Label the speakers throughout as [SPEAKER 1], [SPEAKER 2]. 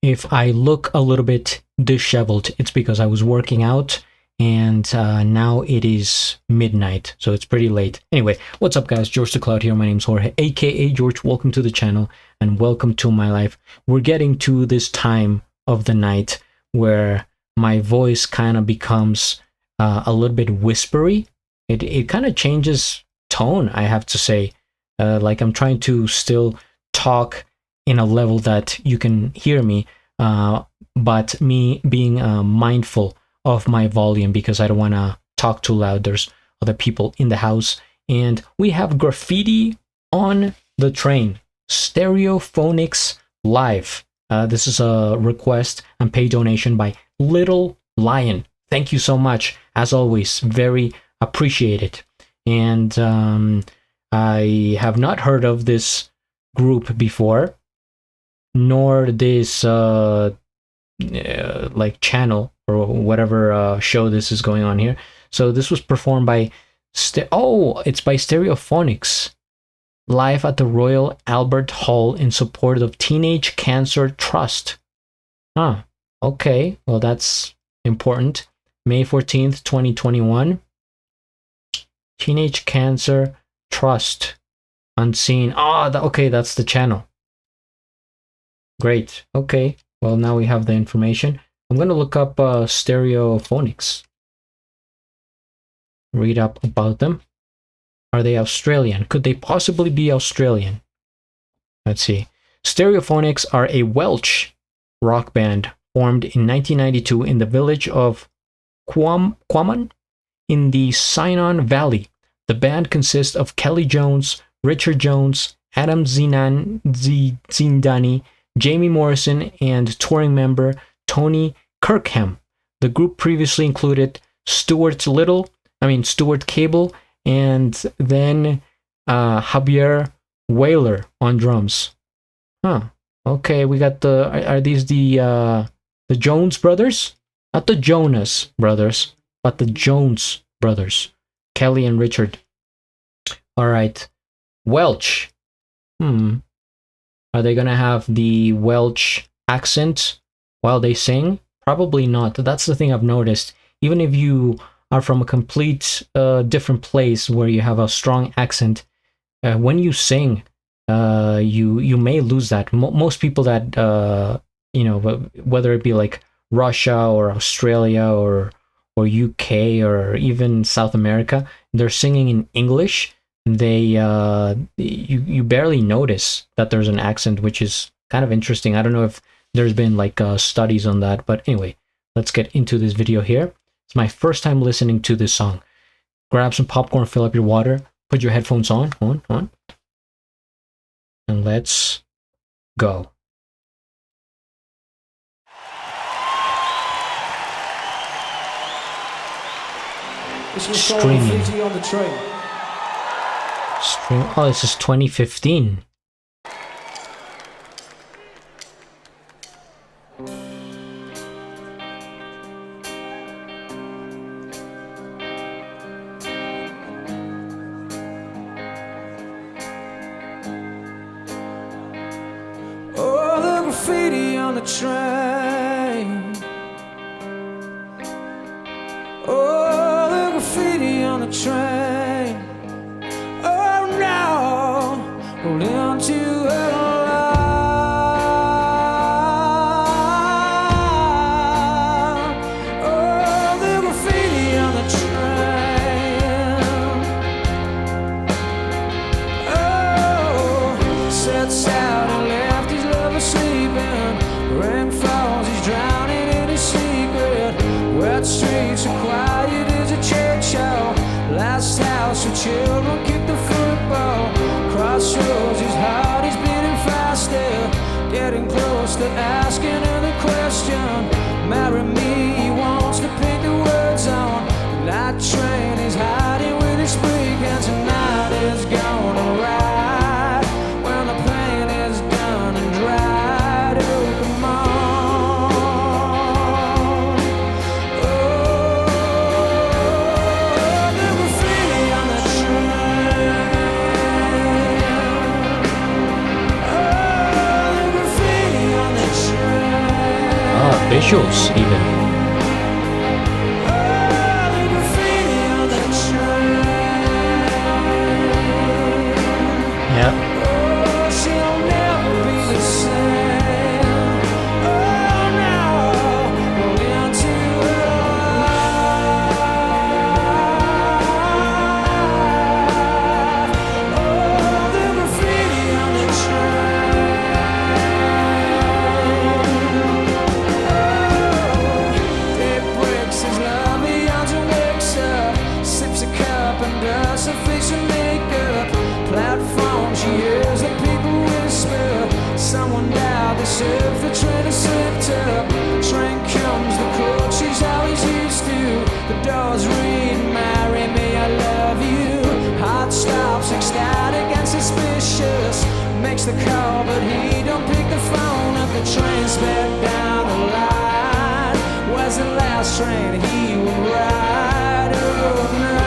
[SPEAKER 1] if I look a little bit disheveled, it's because I was working out, and now it is midnight, so it's pretty late. Anyway, what's up, guys? GeorgeTheCloud here. My name's Jorge, aka George. Welcome to the channel, and welcome to my life. We're getting to this time of the night where my voice kind of becomes a little bit whispery. It kind of changes tone, I have to say. Like I'm trying to still talk in a level that you can hear me, but me being mindful of my volume because I don't want to talk too loud. There's other people in the house, and we have Graffiti on the train. Stereophonics live. This is a request and pay donation by Little Lion. Thank you so much. As always, very appreciated. And I have not heard of this group before, nor this like channel or whatever show this is going on here. So this was performed by it's by Stereophonics live at the Royal Albert Hall in support of Teenage Cancer Trust. Okay, well, that's important. May 14th, 2021. Teenage Cancer Trust. Unseen. Okay, that's the channel. Great. Okay, well, now we have the information. I'm going to look up Stereophonics. Read up about them. Are they Australian? Could they possibly be Australian? Let's see. Stereophonics are a Welsh rock band formed in 1992 in the village of Quamon in the Cynon Valley. The band consists of Kelly Jones, Richard Jones, Adam Zindani, Jamie Morrison, and touring member Tony Kirkham. The group previously included Stuart Cable, and then Javier Whaler on drums. Okay, we got are these the Jones brothers? Not the Jonas brothers, but the Jones brothers. Kelly and Richard. All right. Welsh. Are they gonna have the Welsh accent while they sing? Probably not. That's the thing I've noticed. Even if you are from a complete different place where you have a strong accent, when you sing, you may lose that. Most people that whether it be like Russia or Australia or UK or even South America, they're singing in English. They you barely notice that there's an accent, which is kind of interesting. I don't know if there's been like studies on that, but anyway, let's get into this video here. It's my first time listening to this song. Grab some popcorn, fill up your water, put your headphones on, and let's go.
[SPEAKER 2] This was
[SPEAKER 1] Streaming.
[SPEAKER 2] Graffiti on the train.
[SPEAKER 1] Oh, this is 2015.
[SPEAKER 2] Oh, the graffiti on the train. Oh, the graffiti on the train. Oh no, holding on to a line. Oh, the graffiti on the train. Oh, sets out and left his lover sleeping. Rain falls, he's drowning in his secret. Wet streets are quiet as a church show. Last house where children kick the football. Crossroads, his heart is beating faster. Getting close to asking her the question. Marry me, he wants to paint the words on. The night train is hiding with his freak, and tonight is gonna ride. When the pain is done and dried, oh come on. Train.
[SPEAKER 1] visuals even. Yeah.
[SPEAKER 2] Someone died, they served the train is slipped up. Train comes, the coach, she's always used to. The doors read, marry me, I love you. Heart stops, ecstatic and suspicious. Makes the call, but he don't pick the phone up. The train's back down the line. Was the last train he would ride? Oh no.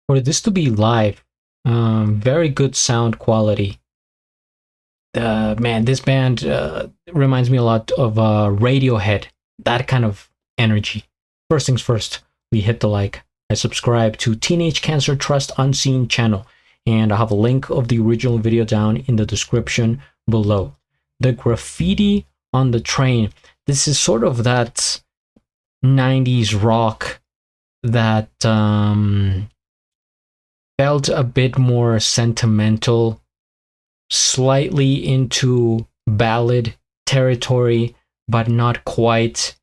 [SPEAKER 1] For this to be live, very good sound quality. Man, this band reminds me a lot of Radiohead, that kind of energy. First things first, we hit the like. I subscribe to Teenage Cancer Trust Unseen channel, and I have a link of the original video down in the description below. The Graffiti on the Train. This is sort of that 90s rock that felt a bit more sentimental, slightly into ballad territory, but not quite.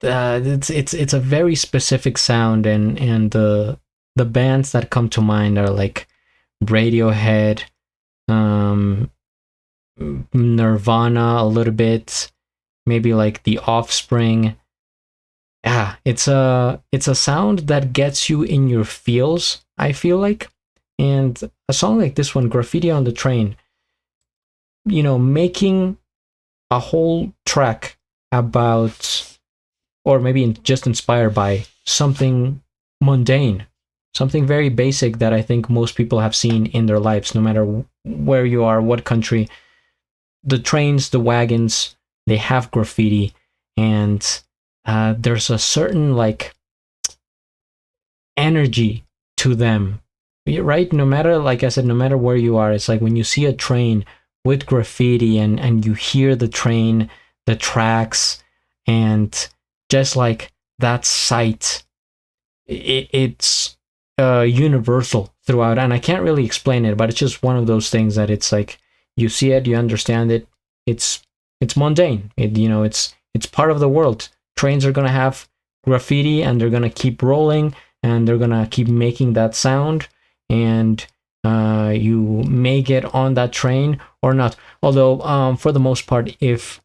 [SPEAKER 1] It's a very specific sound, and the bands that come to mind are like Radiohead, Nirvana a little bit, maybe like The Offspring. Yeah, it's a sound that gets you in your feels, I feel like. And a song like this one, Graffiti on the Train, you know, making a whole track about, or maybe just inspired by something mundane, something very basic that I think most people have seen in their lives, no matter where you are, what country. The trains, the wagons, they have graffiti, and there's a certain like energy to them, right? No matter, like I said, no matter where you are, it's like when you see a train with graffiti and you hear the train, the tracks, and just like that sight, it's universal throughout. And I can't really explain it, but it's just one of those things that it's like you see it, you understand it. It's mundane. It's part of the world. Trains are gonna have graffiti, and they're gonna keep rolling. and they're gonna keep making that sound, and you may get on that train or not. Although for the most part, if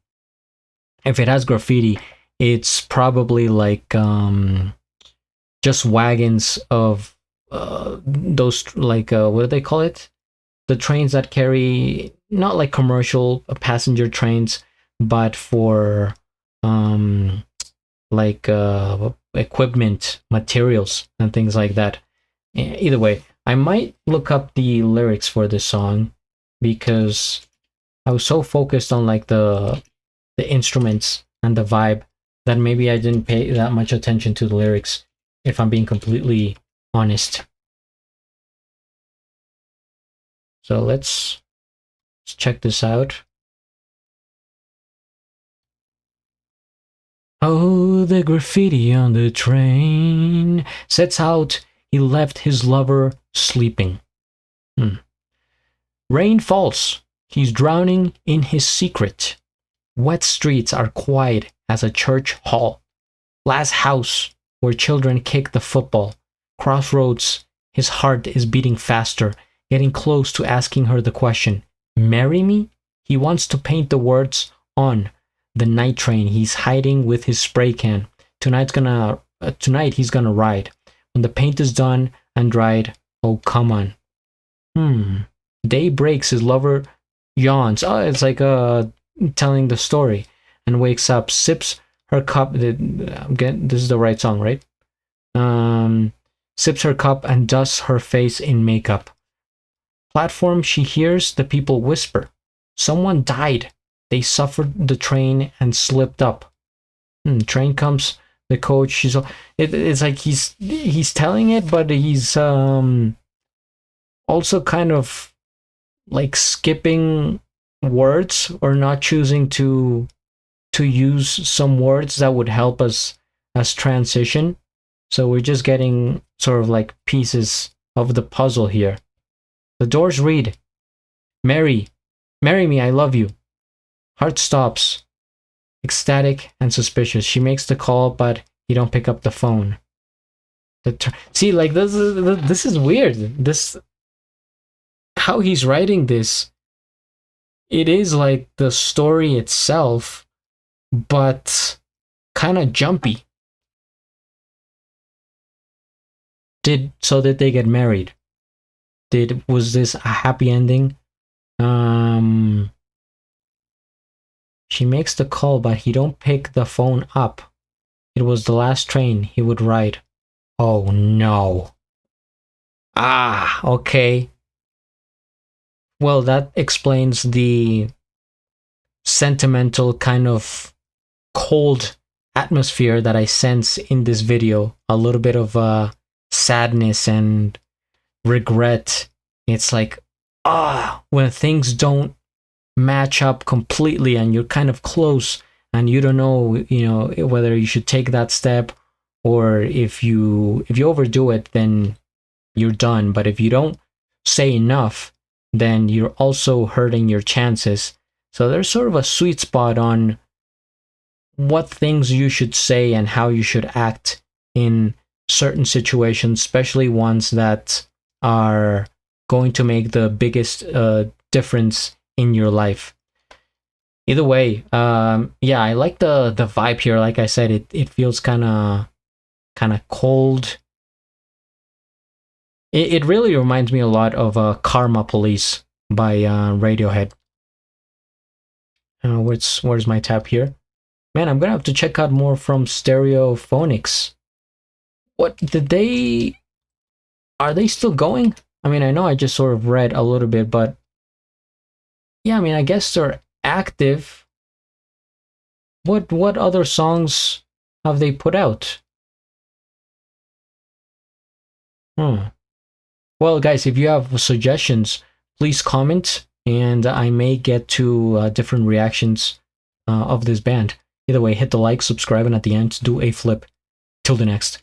[SPEAKER 1] it has graffiti, it's probably like just wagons of those, like what do they call it, the trains that carry, not like commercial passenger trains, but for like equipment, materials, and things like that. Either way, I might look up the lyrics for this song, because I was so focused on like the instruments and the vibe that maybe I didn't pay that much attention to the lyrics, if I'm being completely honest. So let's check this out. Oh, the graffiti on the train sets out, he left his lover sleeping. Rain falls, he's drowning in his secret. Wet streets are quiet as a church hall. Last house where children kick the football. Crossroads, his heart is beating faster, getting close to asking her the question, marry me? He wants to paint the words on the night train. He's hiding with his spray can. Tonight he's gonna ride. When the paint is done and dried, oh come on. Day breaks, his lover yawns. Oh, it's like telling the story, and wakes up, sips her cup. Again, this is the right song, right? Sips her cup and dusts her face in makeup. Platform, she hears the people whisper, someone died. They suffered the train and slipped up. Train comes, the coach. It's like he's telling it, but he's also kind of like skipping words, or not choosing to use some words that would help us as transition. So we're just getting sort of like pieces of the puzzle here. The doors read, marry me, I love you. Heart stops, ecstatic and suspicious. She makes the call, but he don't pick up the phone. See, like this is weird. This, how he's writing this, it is like the story itself, but kind of jumpy. Did they get married? Was this a happy ending? She makes the call, but he don't pick the phone up. It was the last train he would ride. Oh no. Okay. Well, that explains the sentimental kind of cold atmosphere that I sense in this video. A little bit of sadness and regret. It's like, when things don't match up completely and you're kind of close and you don't know, whether you should take that step, or if you overdo it, then you're done. But if you don't say enough, then you're also hurting your chances. So there's sort of a sweet spot on what things you should say and how you should act in certain situations, especially ones that are going to make the biggest difference in your life. Either way, I like the vibe here. Like I said, it feels kind of cold. It really reminds me a lot of Karma Police by Radiohead. Where's my tab here? Man, I'm gonna have to check out more from Stereophonics. Are they still going? I mean, I know I just sort of read a little bit, but yeah, I mean, I guess they're active. What other songs have they put out? Well, guys, if you have suggestions, please comment, and I may get to different reactions of this band. Either way, hit the like, subscribe, and at the end, do a flip. Till the next.